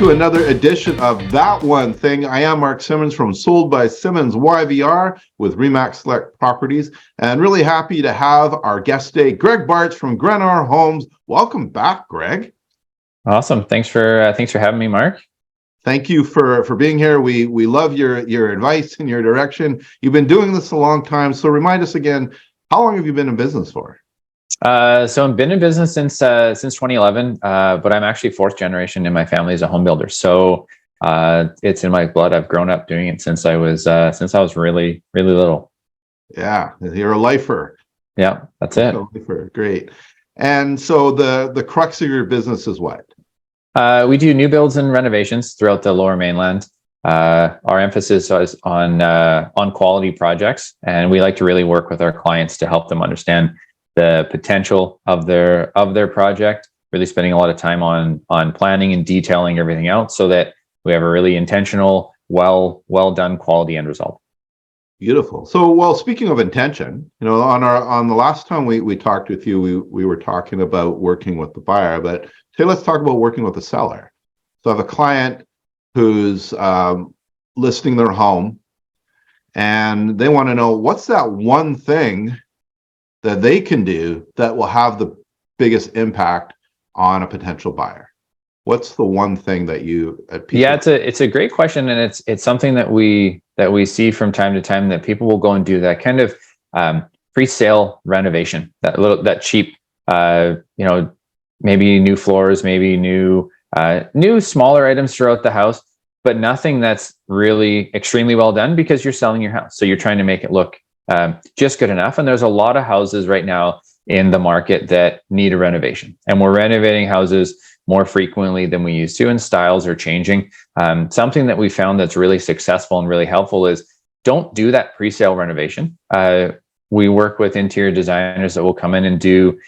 to another edition of That One Thing. I am Mark Simmons from Sold by Simmons YVR with Remax Select Properties, and really happy to have our guest today, Greg Baarts from Grenor Homes. Welcome back, Greg. Awesome. Thanks for having me, Mark. Thank you for being here. We love your advice and your direction. You've been doing this a long time, so remind us again, how long have you been in business for? So I've been in business since 2011, but I'm actually fourth generation in my family as a home builder. So it's in my blood. I've grown up doing it since I was really, really little. Yeah, you're a lifer. Yeah, that's it. A lifer. Great. And so the crux of your business is what? We do new builds and renovations throughout the Lower Mainland. Our emphasis is on quality projects, and we like to really work with our clients to help them understand the potential of their project, really spending a lot of time on planning and detailing everything out so that we have a really intentional, well done quality end result. Beautiful. So, well, speaking of intention, on the last time we talked with you, we were talking about working with the buyer, but today let's talk about working with the seller. So I have a client who's listing their home, and they want to know what's that one thing that they can do that will have the biggest impact on a potential buyer. What's the one thing that you? Yeah, it's a great question, and it's something that we see from time to time, that people will go and do that kind of pre-sale renovation, that cheap, maybe new floors, maybe new smaller items throughout the house, but nothing that's really extremely well done because you're selling your house, so you're trying to make it look just good enough. And there's a lot of houses right now in the market that need a renovation, and we're renovating houses more frequently than we used to, and styles are changing. Something that we found that's really successful and really helpful is don't do that pre-sale renovation. We work with interior designers that will come in and do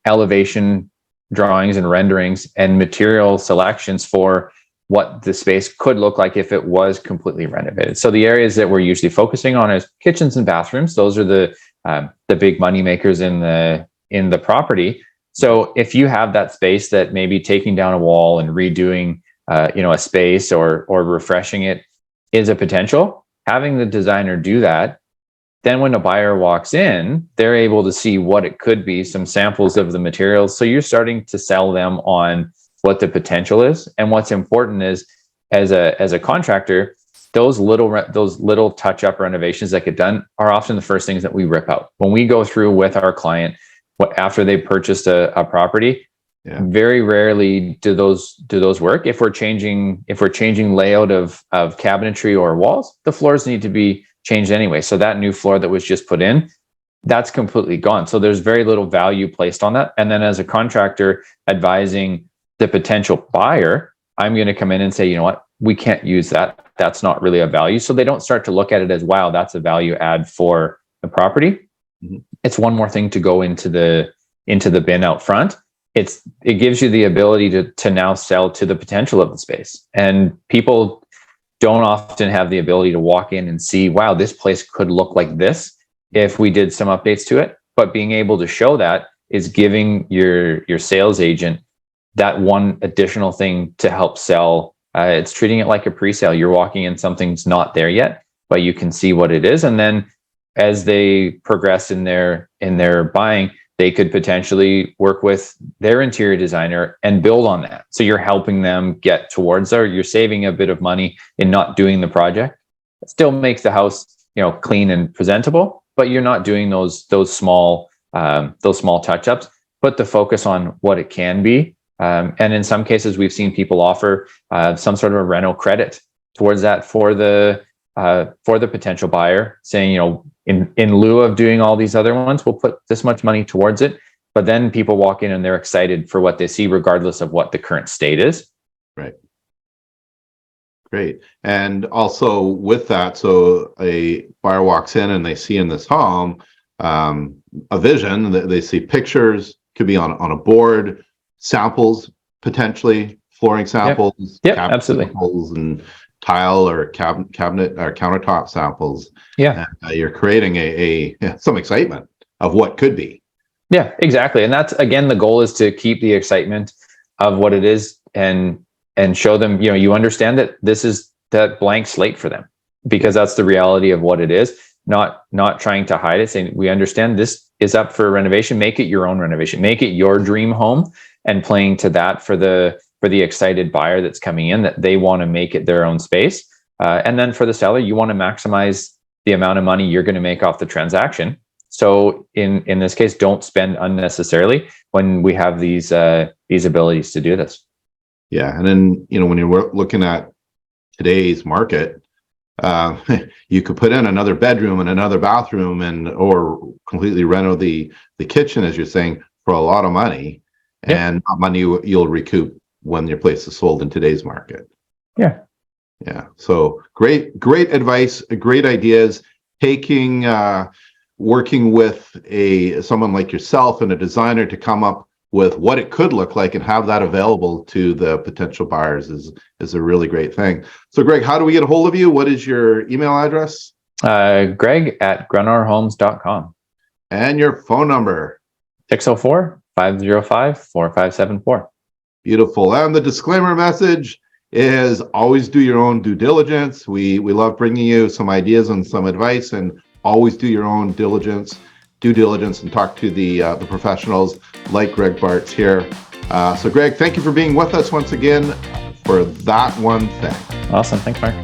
elevation drawings and renderings and material selections for what the space could look like if it was completely renovated. So the areas that we're usually focusing on is kitchens and bathrooms. Those are the big money makers in the property. So if you have that space that maybe taking down a wall and redoing a space or refreshing it is a potential, having the designer do that, then when a buyer walks in, they're able to see what it could be, some samples of the materials. So you're starting to sell them on what the potential is. And what's important is, as a contractor, those little touch-up renovations that get done are often the first things that we rip out. When we go through with our client, after they purchased a property, very rarely do those work. If we're changing layout of cabinetry or walls, the floors need to be changed anyway. So that new floor that was just put in, that's completely gone. So there's very little value placed on that. And then as a contractor advising the potential buyer, I'm going to come in and say, you know what, we can't use that. That's not really a value. So they don't start to look at it as, wow, that's a value add for the property. Mm-hmm. It's one more thing to go into the bin out front. It gives you the ability to now sell to the potential of the space. And people don't often have the ability to walk in and see, wow, this place could look like this if we did some updates to it. But being able to show that is giving your sales agent that one additional thing to help sell. It's treating it like a pre-sale. You're walking in, something's not there yet, but you can see what it is. And then as they progress in their buying, they could potentially work with their interior designer and build on that. So you're helping them get towards there. You're saving a bit of money in not doing the project. It still makes the house, clean and presentable, but you're not doing those small touch-ups. Put the focus on what it can be. And in some cases, we've seen people offer some sort of a rental credit towards that for the potential buyer, saying, in lieu of doing all these other ones, we'll put this much money towards it. But then people walk in and they're excited for what they see, regardless of what the current state is. Right. Great. And also with that, so a buyer walks in and they see in this home a vision, that they see pictures, could be on a board, samples, potentially flooring samples, yep, absolutely, samples, and tile or cabinet or countertop samples. Yeah, and, you're creating some excitement of what could be. Yeah, exactly. And that's, again, the goal is to keep the excitement of what it is and and show them, you understand that this is that blank slate for them, because that's the reality of what it is. Not trying to hide it, saying we understand this is up for renovation. Make it your own renovation. Make it your dream home, and playing to that for the excited buyer that's coming in, that they want to make it their own space. And then for the seller, you want to maximize the amount of money you're going to make off the transaction. So in this case, don't spend unnecessarily when we have these abilities to do this. Yeah, and then when you're looking at today's market, you could put in another bedroom and another bathroom, or completely reno the kitchen, as you're saying, for a lot of money, and money you'll recoup when your place is sold in today's market. Yeah. So great advice, great ideas. Working with someone like yourself and a designer to come up with what it could look like and have that available to the potential buyers is a really great thing. So Greg, how do we get a hold of you? What is your email address? Greg@grenorhomes.com. And your phone number? 604-505-4574. Beautiful. And the disclaimer message is always do your own due diligence. We love bringing you some ideas and some advice, and always do your own due diligence, and talk to the professionals like Greg Baarts here. So Greg, thank you for being with us once again for that one thing. Awesome. Thanks, Mark.